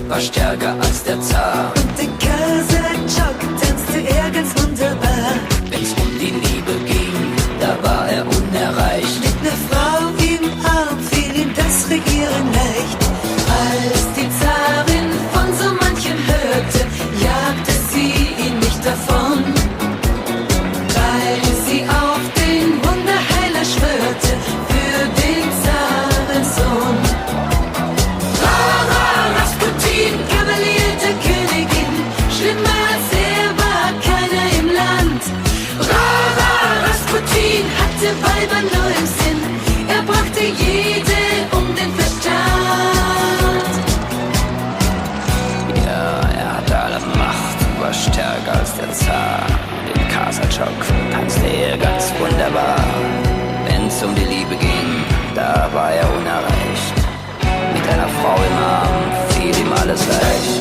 War stärker als der Zar. Und der Kasachok tanzte er ganz wunderbar. Wenn's um die Liebe ging, da war er unerreicht. Mit ner Frau im Arm fiel ihm das Regieren leicht. Als die Zarin von so manchem hörte, jagte sie ihn nicht davon, weil sie auf den Wunderheiler schwörte für den Zarensohn. Kavalier der Königin, schlimmer als er war keiner im Land. Rara Rasputin hatte Weiber nur im Sinn, er brachte jede um den Verstand. Ja, er hatte alle Macht, war stärker als der Zar. Den Kasachok tanzte er ganz wunderbar. Wenn's um die Liebe ging, da war er unerreicht. Mit einer Frau im Arm fiel ihm alles leicht.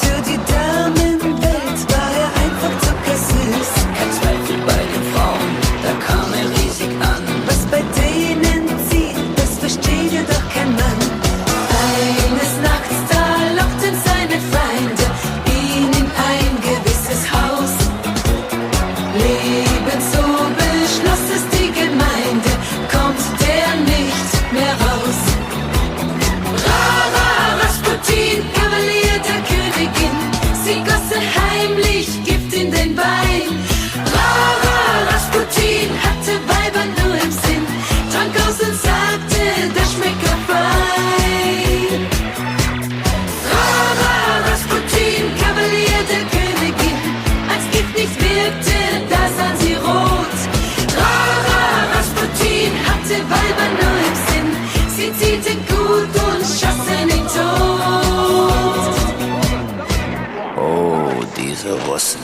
Für die Damenwelt war er einfach zuckersüß. Kein Zweifel bei den Frauen, da kam er riesig an. Was bei denen zieht, das versteht ja doch kein Mann. Eines Nachts da lockten seine Feinde ihn in ein gewisses Haus. Lebend so beschloss es die Gemeinde, kommt der nicht mehr raus. Rara Rasputin, Kavalier der Königin, sie gosse heimlich Gift in den Wein. Rara Rasputin hatte Weiber nur im Sinn, trank aus und sagte, das schmeckt ja fein. Rara Rasputin, Kavalier der Königin, als Gift nicht wirkte, da sahen sie rot. Rara Rasputin hatte Weiber nur im Sinn, sie zielten gut und schossen ihn tot. Oh, diese Russen.